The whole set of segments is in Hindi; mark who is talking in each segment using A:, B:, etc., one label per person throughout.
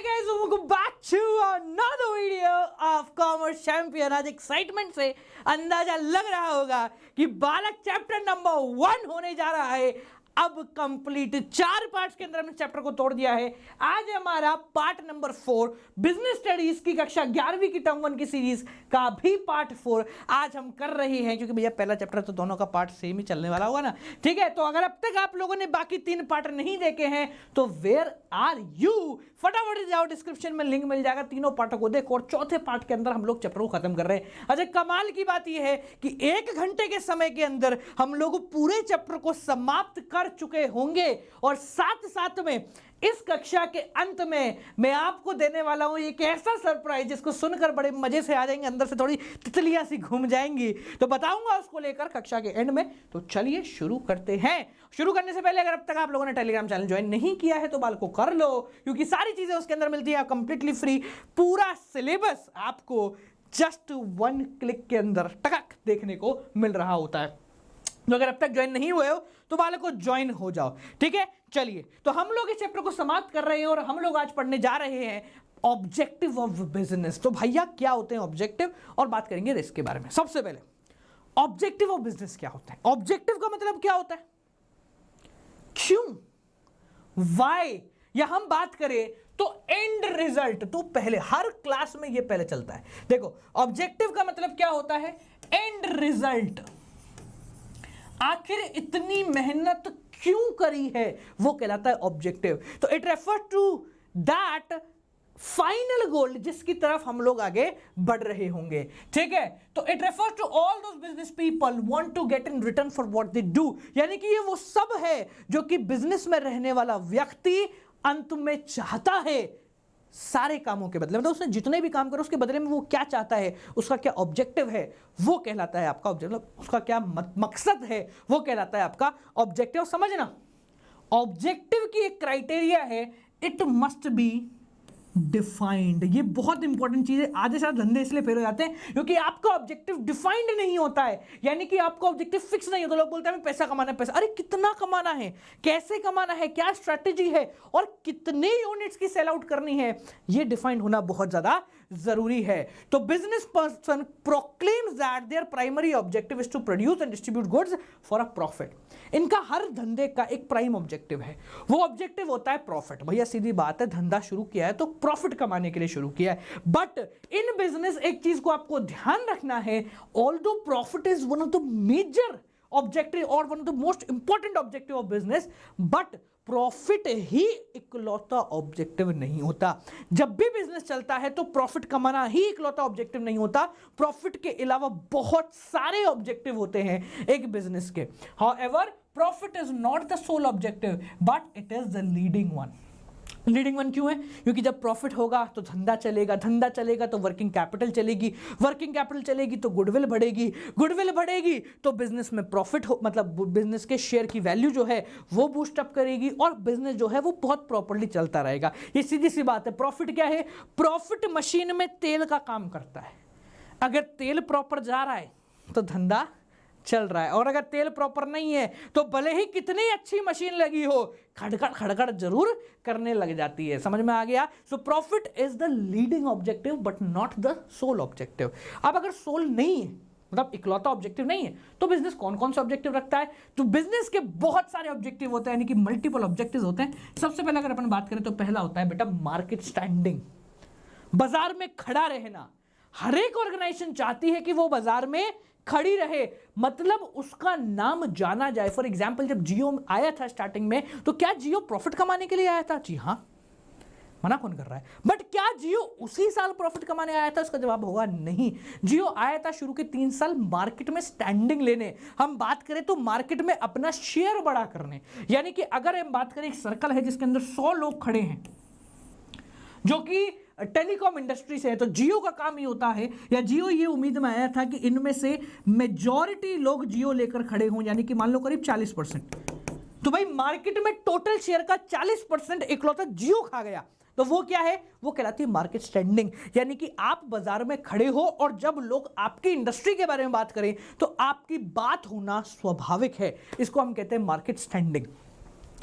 A: guys, welcome back to another video of Commerce Champion। आज एक्साइटमेंट से अंदाजा लग रहा होगा कि बालक चैप्टर नंबर 1 होने जा रहा है। अब कंप्लीट 4 पार्ट्स के अंदर हमने चैप्टर को तोड़ दिया है। आज हमारा पार्ट नंबर 4 बिजनेस स्टडीज की कक्षा 11वीं की टर्म 1 की सीरीज का भी पार्ट 4 आज हम कर रहे हैं, क्योंकि भैया पहला चैप्टर तो दोनों का पार्ट सेम ही चलने वाला होगा ना। ठीक है, तो अगर अब तक आप लोगों ने बाकी 3 पार्ट नहीं देखे हैं तो वेयर आर यू, फटाफट जाओ, डिस्क्रिप्शन में लिंक मिल जाएगा, तीनों पार्टों को देखो। और चौथे पार्ट के अंदर हम लोग चैप्टर को खत्म कर रहे हैं। अच्छा, कमाल की बात यह है कि 1 घंटे के समय के अंदर हम लोग पूरे चैप्टर को समाप्त कर चुके होंगे। और साथ साथ में इस कक्षा के अंत में मैं आपको देने वाला हूं एक ऐसा सरप्राइज जिसको सुनकर बड़े मजे से आ जाएंगे, अंदर से थोड़ी तितलियां सी घूम जाएंगी, तो बताऊंगा उसको लेकर कक्षा के एंड में। तो चलिए शुरू करते हैं। शुरू करने से पहले अगर अब तक आप लोगों ने टेलीग्राम चैनल ज्वाइन नहीं किया है तो बाल को कर लो, क्योंकि सारी चीजें उसके अंदर मिलती है कंप्लीटली फ्री। पूरा सिलेबस आपको जस्ट 1 क्लिक के अंदर टक देखने को मिल रहा होता है। तो अगर अब तक ज्वाइन नहीं हुए हो तो बालक को ज्वाइन हो जाओ। ठीक है, चलिए, तो हम लोग इस चैप्टर को समाप्त कर रहे हैं और हम लोग आज पढ़ने जा रहे हैं ऑब्जेक्टिव ऑफ बिजनेस। तो भैया क्या होते हैं ऑब्जेक्टिव, और बात करेंगे रिस्क के बारे में। सबसे पहले ऑब्जेक्टिव ऑफ बिजनेस क्या होता है, ऑब्जेक्टिव का मतलब क्या होता है, क्यों, व्हाई, या हम बात करें तो एंड रिजल्ट। तो पहले हर क्लास में ये पहले चलता है। देखो, ऑब्जेक्टिव का मतलब क्या होता है, एंड रिजल्ट, आखिर इतनी मेहनत क्यों करी है, वो कहलाता है ऑब्जेक्टिव। तो it refer to that final goal जिसकी तरफ हम लोग आगे बढ़ रहे होंगे। ठीक है, तो it refer to all those business people want to get in return for what they do, यानी कि ये वो सब है जो कि बिजनेस में रहने वाला व्यक्ति अंत में चाहता है सारे कामों के बदले, मतलब उसने जितने भी काम करो उसके बदले में वो क्या चाहता है, उसका क्या ऑब्जेक्टिव है, वो कहलाता है आपका ऑब्जेक्टिव। मतलब उसका क्या मकसद है, वो कहलाता है आपका ऑब्जेक्टिव। समझना, ऑब्जेक्टिव की एक क्राइटेरिया है, इट मस्ट बी डिफाइंड। ये बहुत इंपॉर्टेंट चीज है। आधे सारे धंधे इसलिए फेल हो जाते हैं क्योंकि आपका ऑब्जेक्टिव डिफाइंड नहीं होता है, यानी कि आपका ऑब्जेक्टिव फिक्स नहीं होता। लोग बोलते हैं पैसा कमाना है, पैसा, अरे कितना कमाना है, कैसे कमाना है, क्या स्ट्रैटेजी है, और कितने यूनिट्स की सेल आउट करनी है, ये डिफाइंड होना बहुत ज्यादा जरूरी है। तो business person proclaims that their primary objective is to produce and distribute goods for a profit. इनका हर धंधे का एक प्राइम ऑब्जेक्टिव है, वो ऑब्जेक्टिव होता है प्रॉफिट। भैया सीधी बात है, धंधा शुरू किया है तो प्रॉफिट कमाने के लिए शुरू किया है। बट इन बिजनेस एक चीज को आपको ध्यान रखना है, although profit is one of the major objective और one of the most important objective of business, but profit ही इकलौता ऑब्जेक्टिव नहीं होता। जब भी बिजनेस चलता है तो प्रॉफिट कमाना ही इकलौता ऑब्जेक्टिव नहीं होता। प्रॉफिट के अलावा बहुत सारे ऑब्जेक्टिव होते हैं एक बिजनेस के। However, profit is not the sole objective but it is the leading one. Leading one क्यों है, क्योंकि जब प्रॉफिट होगा तो धंधा चलेगा, धंधा चलेगा तो वर्किंग कैपिटल चलेगी, वर्किंग कैपिटल चलेगी तो गुडविल बढ़ेगी, गुडविल बढ़ेगी तो बिजनेस में प्रॉफिट हो, मतलब बिजनेस के शेयर की वैल्यू जो है वो बूस्ट अप करेगी और बिजनेस जो है वो बहुत प्रॉपर्ली चलता रहेगा। ये सीधी सी बात है। प्रॉफिट क्या है, प्रॉफिट मशीन में तेल का काम करता है। अगर तेल प्रॉपर जा रहा है तो धंधा चल रहा है, और अगर तेल प्रॉपर नहीं है तो भले ही कितनी अच्छी मशीन लगी हो, खड़खड़ खड़खड़ जरूर करने लग जाती है। समझ में आ गया। So profit is the leading objective but not the sole objective. अब अगर सोल नहीं है, मतलब इकलौता ऑब्जेक्टिव नहीं है, तो बिजनेस कौन कौन से ऑब्जेक्टिव रखता है, तो बिजनेस के बहुत सारे ऑब्जेक्टिव होते हैं, यानी कि मल्टीपल ऑब्जेक्टिव होते हैं। सबसे पहले अगर अपन बात करें तो पहला होता है बेटा मार्केट स्टैंडिंग, बाजार में खड़ा रहना। हर एक ऑर्गेनाइजेशन चाहती है कि वो बाजार में खड़ी रहे, मतलब उसका नाम जाना जाए। फॉर एग्जाम्पल, जब जियो आया था स्टार्टिंग में, तो क्या जियो प्रॉफिट कमाने के लिए आया था? जी हाँ, मना कौन कर रहा है, बट क्या जियो उसी साल प्रॉफिट कमाने आया था? उसका जवाब होगा नहीं। जियो आया था शुरू के 3 साल मार्केट में स्टैंडिंग लेने। हम बात करें तो मार्केट में अपना शेयर बड़ा करने, यानी कि अगर हम बात करें एक सर्कल है जिसके अंदर 100 लोग खड़े हैं जो कि टेलीकॉम इंडस्ट्री से है, तो जियो का काम ये होता है, या जियो ये उम्मीद में आया था कि इनमें से मेजॉरिटी लोग जियो लेकर खड़े हों, यानी कि मान लो करीब 40%। तो भाई मार्केट में टोटल शेयर का 40% इकलौता जियो खा गया, तो वो क्या है, वो कहलाती है मार्केट स्टैंडिंग। यानी कि आप बाजार में खड़े हो और जब लोग आपकी इंडस्ट्री के बारे में बात करें तो आपकी बात होना स्वाभाविक है, इसको हम कहते हैं मार्केट स्टैंडिंग।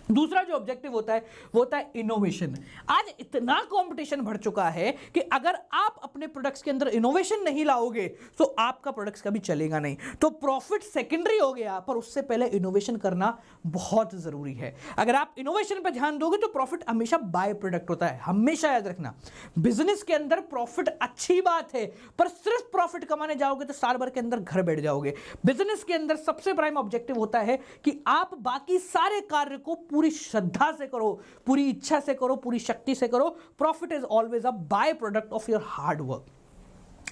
A: दूसरा जो ऑब्जेक्टिव होता है वो होता है इनोवेशन। आज इतना कंपटीशन बढ़ चुका है कि अगर आप अपने प्रोडक्ट्स के अंदर इनोवेशन नहीं लाओगे तो आपका प्रोडक्ट्स कभी चलेगा नहीं। तो प्रॉफिट सेकेंडरी हो गया, पर उससे पहले इनोवेशन करना बहुत जरूरी है। अगर आप इनोवेशन पर ध्यान दोगे तो प्रॉफिट हमेशा बाय प्रोडक्ट होता है। हमेशा याद रखना, बिजनेस के अंदर प्रॉफिट अच्छी बात है, पर सिर्फ प्रॉफिट कमाने जाओगे तो साल भर के अंदर घर बैठ जाओगे। बिजनेस के अंदर सबसे प्राइम ऑब्जेक्टिव होता है कि आप बाकी सारे कार्य को पूरी श्रद्धा से करो, पूरी इच्छा से करो, पूरी शक्ति से करो। Profit is always a by product of your hard work.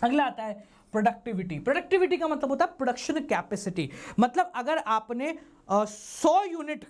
A: अगला आता है प्रोडक्टिविटी। प्रोडक्टिविटी का मतलब होता है प्रोडक्शन कैपेसिटी। मतलब अगर आपने 100 यूनिट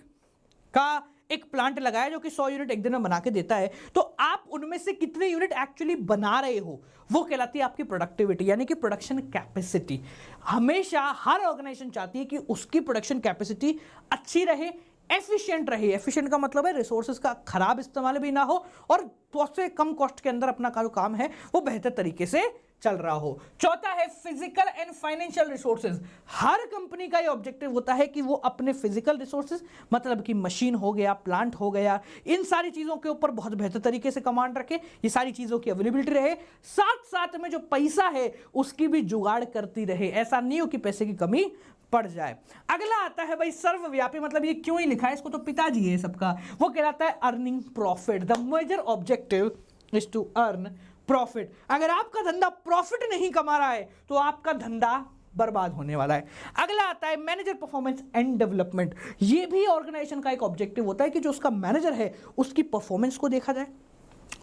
A: का एक प्लांट लगाया जो कि 100 यूनिट एक दिन में बना के देता है, तो आप उनमें से कितने यूनिट एक्चुअली बना रहे हो, वो कहलाती है आपकी प्रोडक्टिविटी, यानी कि प्रोडक्शन कैपेसिटी। हमेशा हर ऑर्गेनाइजेशन चाहती है कि उसकी प्रोडक्शन कैपेसिटी अच्छी रहे, एफिशिएंट रहे। एफिशिएंट का मतलब है रिसोर्सेज का खराब इस्तेमाल भी ना हो और सबसे कम कॉस्ट के अंदर अपना जो काम है वो बेहतर तरीके से चल रहा हो। चौथा है physical and financial resources. Her company का ये ऑब्जेक्टिव होता है कि वो अपने फिजिकल रिसोर्सेज, मतलब कि मशीन हो गया, प्लांट हो गया, इन सारी चीजों के ऊपर बहुत बेहतर तरीके से कमांड रखे, ये सारी चीजों की अवेलेबिलिटी रहे, साथ साथ में जो पैसा है उसकी भी जुगाड़ करती रहे। ऐसा नहीं हो कि पैसे की कमी पड़ जाए। अगला आता है भाई सर्वव्यापी। मतलब ये क्यों ही लिखा है, इसको तो पिताजी है सबका। वो कहलाता है earning profit. The major objective is to earn profit. अगर आपका धंधा प्रॉफिट नहीं कमा रहा है तो आपका धंधा बर्बाद होने वाला है। अगला आता है मैनेजर परफॉर्मेंस एंड डेवलपमेंट। ये भी ऑर्गेनाइजेशन का एक ऑब्जेक्टिव होता है कि जो उसका मैनेजर है उसकी परफॉर्मेंस को देखा जाए,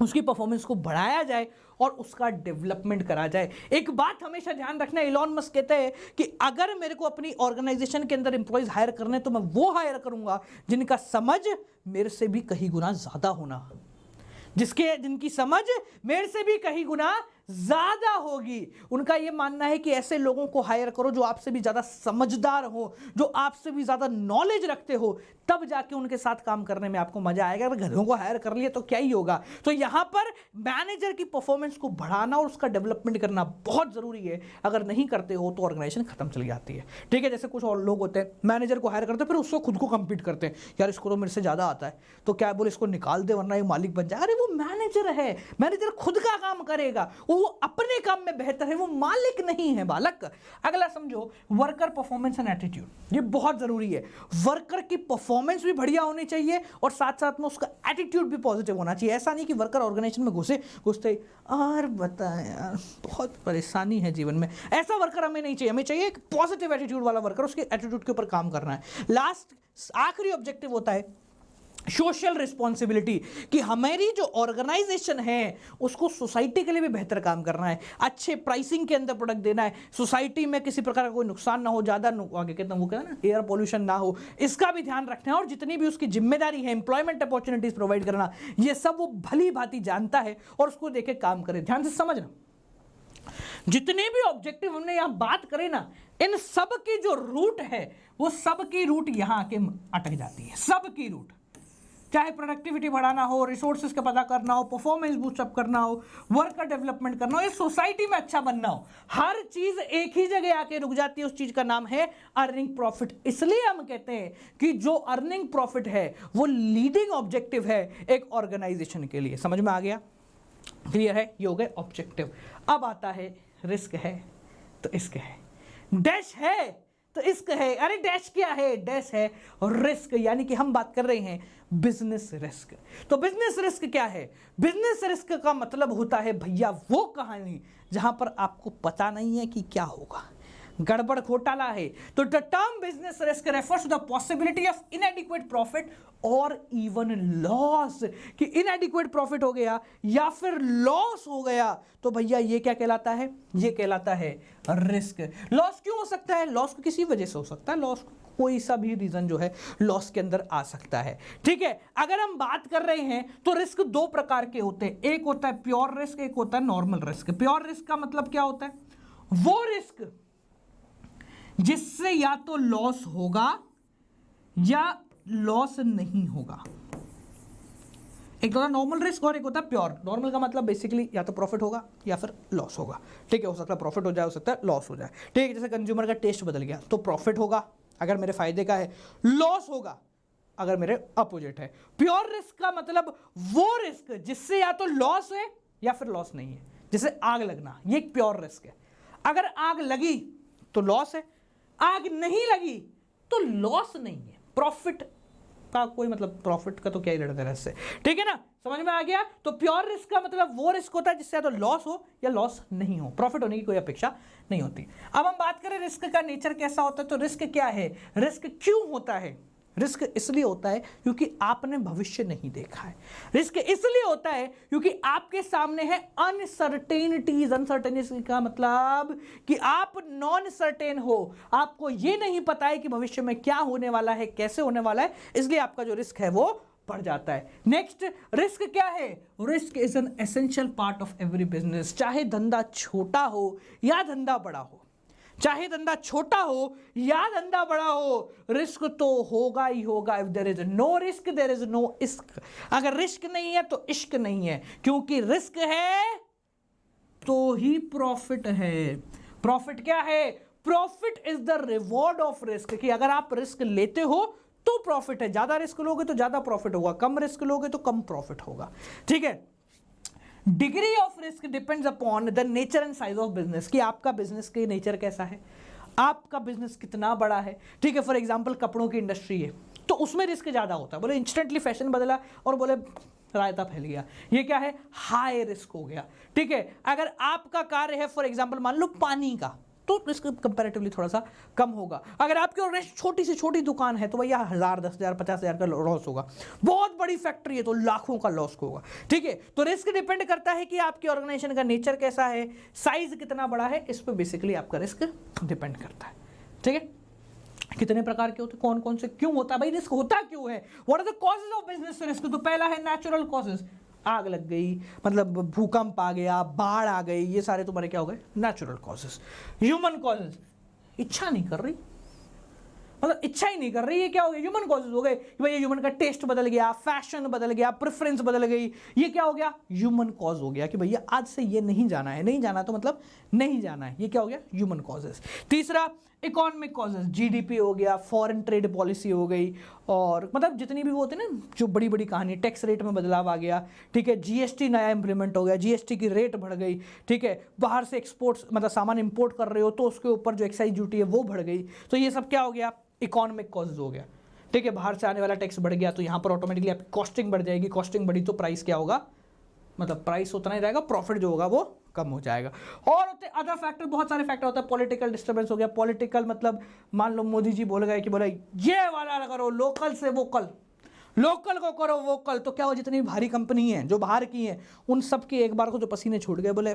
A: उसकी परफॉर्मेंस को बढ़ाया जाए और उसका डेवलपमेंट करा जाए। एक बात हमेशा ध्यान रखना, इलॉन मस्क कहते हैं कि अगर मेरे को अपनी ऑर्गेनाइजेशन के अंदर एम्प्लॉइज हायर करने तो मैं वो हायर करूंगा जिनका समझ मेरे से भी कहीं गुना ज्यादा होना, जिनकी समझ मेरे से भी कहीं गुना ज्यादा होगी। उनका यह मानना है कि ऐसे लोगों को हायर करो जो आपसे भी ज्यादा समझदार हो, जो आपसे भी ज्यादा नॉलेज रखते हो, तब जाके उनके साथ काम करने में आपको मजा आएगा। अगर गधों को हायर कर लिया तो क्या ही होगा। तो यहां पर मैनेजर की परफॉर्मेंस को बढ़ाना और उसका डेवलपमेंट करना बहुत जरूरी है। अगर नहीं करते हो तो ऑर्गेनाइजेशन खत्म चली जाती है। ठीक है, जैसे कुछ और लोग होते हैं मैनेजर को हायर करते हैं फिर उसको खुद को कंपीट करते हैं, यार इसको तो मेरे से ज्यादा आता है तो क्या बोले इसको निकाल दे वरना ये मालिक बन जाए। अरे वो मैनेजर है, मैनेजर खुद का काम करेगा, वो अपने काम में बेहतर है, वो मालिक नहीं है बालक। अगला समझो वर्कर परफॉर्मेंस एंड एटीट्यूड। ये बहुत जरूरी है। वर्कर की परफॉर्मेंस भी बढ़िया होनी चाहिए और साथ साथ में उसका एटीट्यूड भी पॉजिटिव होना चाहिए। ऐसा नहीं कि वर्कर ऑर्गेनाइजेशन में घुसते और बताएं यार बहुत परेशानी है जीवन में, ऐसा वर्कर हमें नहीं चाहिए। हमें चाहिए एक पॉजिटिव एटीट्यूड वाला वर्कर, उसके एटीट्यूड के ऊपर काम करना है। लास्ट आखिरी ऑब्जेक्टिव होता है सोशल रिस्पॉन्सिबिलिटी, कि हमारी जो ऑर्गेनाइजेशन है उसको सोसाइटी के लिए भी बेहतर काम करना है, अच्छे प्राइसिंग के अंदर प्रोडक्ट देना है, सोसाइटी में किसी प्रकार का कोई नुकसान ना हो, ज़्यादा आगे कहता हूँ वो कहना ना एयर पॉल्यूशन ना हो, इसका भी ध्यान रखना है। और जितनी भी उसकी जिम्मेदारी है एम्प्लॉयमेंट अपॉर्चुनिटीज प्रोवाइड करना, ये सब वो भली भांति जानता है और उसको देखे काम करे। ध्यान से समझना, जितने भी ऑब्जेक्टिव हमने यहां बात करे ना, इन सब की जो रूट है वो सब की रूट यहां आके अटक जाती है। सब की रूट, चाहे प्रोडक्टिविटी बढ़ाना हो, रिसोर्सेज का पता करना हो, परफॉर्मेंस बूस्टअप करना हो, वर्कर डेवलपमेंट करना हो, या सोसाइटी में अच्छा बनना हो, हर चीज एक ही जगह आके रुक जाती है। उस चीज का नाम है अर्निंग प्रॉफिट। इसलिए हम कहते हैं कि जो अर्निंग प्रॉफिट है वो लीडिंग ऑब्जेक्टिव है एक ऑर्गेनाइजेशन के लिए। समझ में आ गया? क्लियर है? ये हो गए ऑब्जेक्टिव। अब आता है रिस्क है तो इश्क है, डैश है तो इश्क है। अरे डैश क्या है? डैश है रिस्क, यानी कि हम बात कर रहे हैं बिजनेस रिस्क। तो बिजनेस रिस्क क्या है? बिजनेस रिस्क का मतलब होता है भैया वो कहानी जहां पर आपको पता नहीं है कि क्या होगा, गड़बड़ घोटाला है। तो the term business risk refers to the possibility of inadequate profit और इवन लॉस, कि इनएडिक्वेट प्रॉफिट हो गया या फिर लॉस हो गया तो भैया ये क्या कहलाता है? ये कहलाता है रिस्क। लॉस क्यों हो सकता है? लॉस को किसी वजह से हो सकता है, लॉस कोई सा भी रीजन जो है लॉस के अंदर आ सकता है। ठीक है, अगर हम बात कर रहे हैं तो रिस्क दो प्रकार के होते हैं, एक होता है प्योर रिस्क, एक होता है नॉर्मल रिस्क। प्योर रिस्क का मतलब क्या होता है? वो रिस्क जिससे या तो लॉस होगा या लॉस नहीं होगा। एक होता है नॉर्मल रिस्क और एक होता है प्योर। नॉर्मल का मतलब बेसिकली या तो प्रॉफिट होगा या फिर लॉस होगा। ठीक है, हो सकता है प्रॉफिट हो जाए, हो सकता है लॉस हो जाए। ठीक है, जैसे कंज्यूमर का टेस्ट बदल गया तो प्रॉफिट होगा अगर मेरे फायदे का है, लॉस होगा अगर मेरे अपोजिट है। प्योर रिस्क का मतलब वो रिस्क जिससे या तो लॉस है या फिर लॉस नहीं है, जैसे आग लगना, ये एक प्योर रिस्क है। अगर आग लगी तो लॉस है, आग नहीं लगी तो लॉस नहीं है। प्रॉफिट का कोई मतलब, प्रॉफिट का तो क्या ही लड़ते रहे इससे, ठीक है ना, समझ में आ गया। तो प्योर रिस्क का मतलब वो रिस्क होता है जिससे या तो लॉस हो या लॉस नहीं हो, प्रॉफिट होने की कोई अपेक्षा नहीं होती। अब हम बात करें रिस्क का नेचर कैसा होता है, तो रिस्क क्या है, रिस्क क्यों होता है। रिस्क इसलिए होता है क्योंकि आपने भविष्य नहीं देखा है। रिस्क इसलिए होता है क्योंकि आपके सामने है अनसर्टेनिटीज। अनसर्टेनिटी का मतलब कि आप नॉन सर्टेन हो, आपको ये नहीं पता है कि भविष्य में क्या होने वाला है, कैसे होने वाला है, इसलिए आपका जो रिस्क है वो बढ़ जाता है। नेक्स्ट, रिस्क क्या है, risk is an essential part of every business. चाहे धंधा छोटा हो या धंधा बड़ा हो, चाहे धंधा छोटा हो या धंधा बड़ा हो, रिस्क तो होगा ही होगा। If there is no risk there is no इश्क। अगर रिस्क नहीं है तो इश्क नहीं है, क्योंकि रिस्क है तो ही प्रॉफिट है। प्रॉफिट क्या है, profit is the reward of risk. कि अगर आप रिस्क लेते हो तो प्रॉफिट है, ज्यादा रिस्क लोगे तो ज्यादा प्रॉफिट होगा, कम रिस्क लोगे तो कम प्रॉफिट होगा, ठीक है। Degree of risk depends upon the nature and size of business, कि आपका बिजनेस का नेचर कैसा है, आपका बिजनेस कितना बड़ा है, ठीक है। फॉर एग्जांपल कपड़ों की इंडस्ट्री है तो उसमें रिस्क ज्यादा होता है, बोले इंस्टेंटली फैशन बदला और बोले रायता फैल गया, ये क्या है, हाई रिस्क हो गया, ठीक है। अगर आपका कार्य है फॉर एग्जांपल मान लो पानी का, तो रिस्क कंपैरेटिवली थोड़ा सा कम होगा। अगर आपकी और छोटी से छोटी दुकान है तो भैया 1000, 10,000, 50,000 का लॉस होगा। बहुत बड़ी फैक्ट्री है तो लाखों का लॉस होगा, ठीक है। तो रिस्क डिपेंड करता है कि आपकी ऑर्गेनाइजेशन का नेचर कैसा है, साइज कितना बड़ा है, इस पर बेसिकली आपका रिस्क डिपेंड करता है, ठीक है। कितने प्रकार के होते हैं, कौन कौन से, क्यों होता है भाई रिस्क, होता क्यों है, what are the causes of business risk. तो पहला है नेचुरल कॉजेज, आग लग गई, मतलब भूकंप आ गया, बाढ़ आ गई, ये सारे तुम्हारे क्या हो गए, नेचुरल कॉजेज। ह्यूमन कॉजेज, इच्छा नहीं कर रही, मतलब इच्छा ही नहीं कर रही, ये क्या हो गया, ह्यूमन कॉजेज हो गए कि भाई ह्यूमन का टेस्ट बदल गया, फैशन बदल गया, प्रेफरेंस बदल गई, ये क्या हो गया, ह्यूमन कॉज हो गया कि भैया आज से ये नहीं जाना है, नहीं जाना तो मतलब नहीं जाना है, ये क्या हो गया, ह्यूमन कॉजेज। तीसरा इकोनॉमिक कॉजेज, जीडीपी हो गया, फॉरेन ट्रेड पॉलिसी हो गई, और मतलब जितनी भी वो होते हैं ना जो बड़ी बड़ी कहानी, टैक्स रेट में बदलाव आ गया, ठीक है, जीएसटी नया इंप्लीमेंट हो गया, जीएसटी की रेट बढ़ गई, ठीक है, बाहर से एक्सपोर्ट्स मतलब सामान इंपोर्ट कर रहे हो तो उसके ऊपर जो एक्साइज ड्यूटी है वो बढ़ गई, तो ये सब क्या हो गया, इकोनॉमिक कॉजेज हो गया, ठीक है। बाहर से आने वाला टैक्स बढ़ गया तो यहाँ पर ऑटोमेटिकली आपकी कॉस्टिंग बढ़ जाएगी, कॉस्टिंग बढ़ी तो प्राइस क्या होगा, मतलब प्राइस उतना ही रहेगा, प्रॉफिट जो होगा वो कम हो जाएगा। और होते अदर फैक्टर, बहुत सारे फैक्टर होता है, पॉलिटिकल डिस्टर्बेंस हो गया, पॉलिटिकल मतलब मान लो मोदी जी बोल गए कि बोले ये वाला करो, लोकल से वोकल, लोकल को करो वोकल, तो क्या हो, जितनी भारी कंपनी है जो बाहर की है उन सब के एक बार को जो पसीने छूट गए, बोले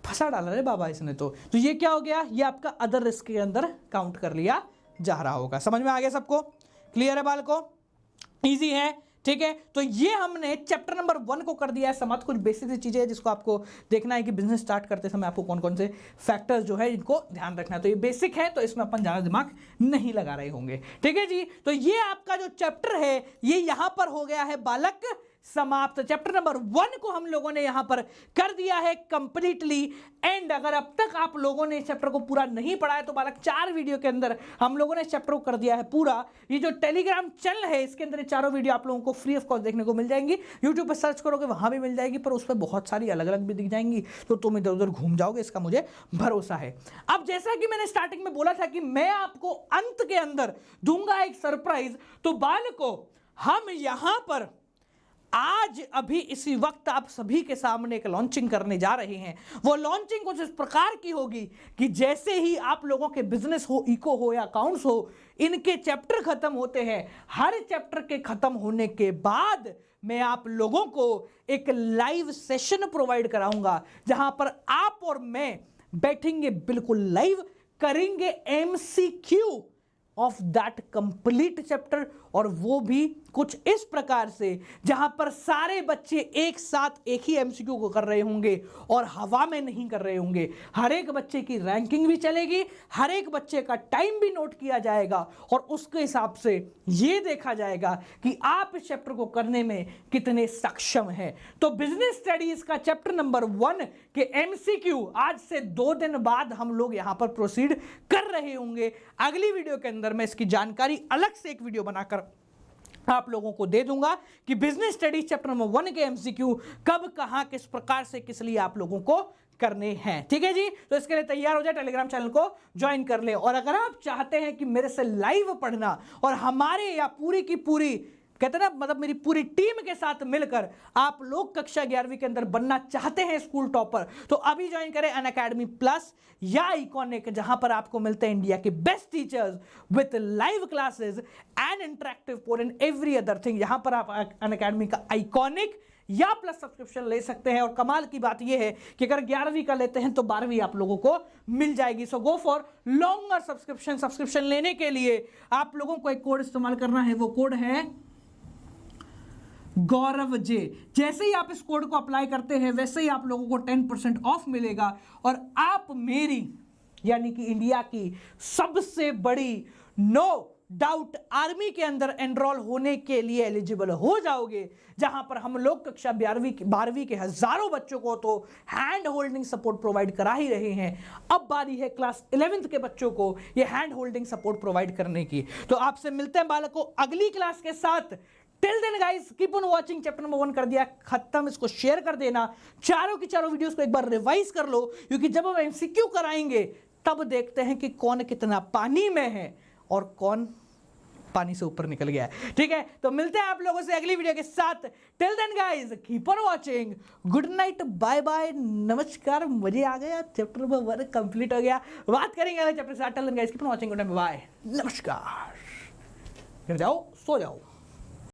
A: फंसा डाला रे बाबा इसने, तो ये क्या हो गया, ये आपका अदर रिस्क के अंदर काउंट कर लिया जा रहा होगा। समझ में आ गया सबको, क्लियर है बाल को, इजी है, ठीक है। तो ये हमने चैप्टर नंबर 1 को कर दिया है समाप्त। कुछ बेसिक सी चीजें हैं जिसको आपको देखना है कि बिजनेस स्टार्ट करते समय आपको कौन कौन से फैक्टर्स जो है इनको ध्यान रखना है। तो ये बेसिक है तो इसमें अपन ज्यादा दिमाग नहीं लगा रहे होंगे, ठीक है जी। तो ये आपका जो चैप्टर है ये यहां पर हो गया है बालक समाप्त। चैप्टर नंबर 1 को हम लोगों ने यहां पर कर दिया है कंप्लीटली। एंड अगर अब तक आप लोगों ने इस चैप्टर को पूरा नहीं पढ़ा है तो बालक 4 वीडियो के अंदर हम लोगों ने इस चैप्टर को कर दिया है पूरा। ये जो टेलीग्राम चैनल है इसके अंदर ये चारों वीडियो आप लोगों को फ्री ऑफ कॉस्ट देखने को मिल जाएंगी। यूट्यूब पर सर्च करोगे वहां भी मिल जाएगी, पर उस पर बहुत सारी अलग अलग भी दिख जाएंगी तो तुम इधर उधर घूम जाओगे, इसका मुझे भरोसा है। अब जैसा कि मैंने स्टार्टिंग में बोला था कि मैं आपको अंत के अंदर दूंगा एक सरप्राइज, तो बालकों हम यहां पर आज अभी इसी वक्त आप सभी के सामने एक लॉन्चिंग करने जा रहे हैं। वो लॉन्चिंग कुछ इस प्रकार की होगी कि जैसे ही आप लोगों के बिजनेस हो, इको हो या अकाउंट्स हो, इनके चैप्टर खत्म होते हैं, हर चैप्टर के खत्म होने के बाद मैं आप लोगों को एक लाइव सेशन प्रोवाइड कराऊंगा जहां पर आप और मैं बैठेंगे, बिल्कुल लाइव करेंगे MCQ of that complete chapter, और वो भी कुछ इस प्रकार से जहां पर सारे बच्चे एक साथ एक ही MCQ को कर रहे होंगे और हवा में नहीं कर रहे होंगे। हर एक बच्चे की रैंकिंग भी चलेगी, हर एक बच्चे का टाइम भी नोट किया जाएगा और उसके हिसाब से ये देखा जाएगा कि आप इस चैप्टर को करने में कितने सक्षम हैं। तो बिजनेस स्टडीज का चैप्टर नंबर 1 के MCQ आज से 2 दिन बाद हम लोग यहां पर प्रोसीड कर रहे होंगे। अगली वीडियो के अंदर मैं इसकी जानकारी अलग से एक वीडियो बनाकर आप लोगों को दे दूंगा कि बिजनेस स्टडीज चैप्टर नंबर 1 के एमसीक्यू कब कहां किस प्रकार से किस लिए आप लोगों को करने हैं। ठीक है जी, तो इसके लिए तैयार हो जाए, टेलीग्राम चैनल को ज्वाइन कर ले। और अगर आप चाहते हैं कि मेरे से लाइव पढ़ना और हमारे या पूरी की पूरी कहते हैं ना मतलब मेरी पूरी टीम के साथ मिलकर आप लोग कक्षा 11वीं के अंदर बनना चाहते हैं स्कूल टॉपर, तो अभी ज्वाइन करें अनअकैडमी प्लस या इकॉनिक, जहां पर आपको मिलते हैं इंडिया के best teachers with live classes and interactive code and every other thing. यहां पर आप अनअकैडमी का आइकॉनिक या प्लस सब्सक्रिप्शन ले सकते हैं। और कमाल की बात यह है कि अगर 11वीं का लेते हैं तो 12वीं आप लोगों को मिल जाएगी। सो गो फॉर लॉन्गर सब्सक्रिप्शन लेने के लिए आप लोगों को एक कोड इस्तेमाल करना है, वो कोड है गौरव जे। जैसे ही आप इस कोड को अप्लाई करते हैं वैसे ही आप लोगों को 10% ऑफ मिलेगा और आप मेरी यानी कि इंडिया की सबसे बड़ी नो डाउट आर्मी के अंदर एनरोल होने के लिए एलिजिबल हो जाओगे, जहां पर हम लोग कक्षा 12वीं के हजारों बच्चों को तो हैंड होल्डिंग सपोर्ट प्रोवाइड करा ही रहे हैं। अब बारी है क्लास 11th के बच्चों को ये हैंड होल्डिंग सपोर्ट प्रोवाइड करने की। तो आपसे मिलते हैं बालकों अगली क्लास के साथ। Till then guys keep on watching. Chapter number 1 कर दिया खत्म, इसको शेयर कर देना, चारों की चारों वीडियोस को एक बार रिवाइज कर लो, क्योंकि जब हम एमसीक्यू कराएंगे तब देखते हैं कि कौन कितना पानी में है और कौन पानी से ऊपर निकल गया है। ठीक है, तो मिलते हैं आप लोगों से अगली वीडियो के साथ। Till then guys keep on watching, good night, bye bye, नमस्कार। मजे आ गया, चैप्टर नंबर 1 कंप्लीट हो गया। बात करेंगे अगले चैप्टर से। Till then guys keep on watching, good night, bye, नमस्कार। घर जाओ, सो जाओ।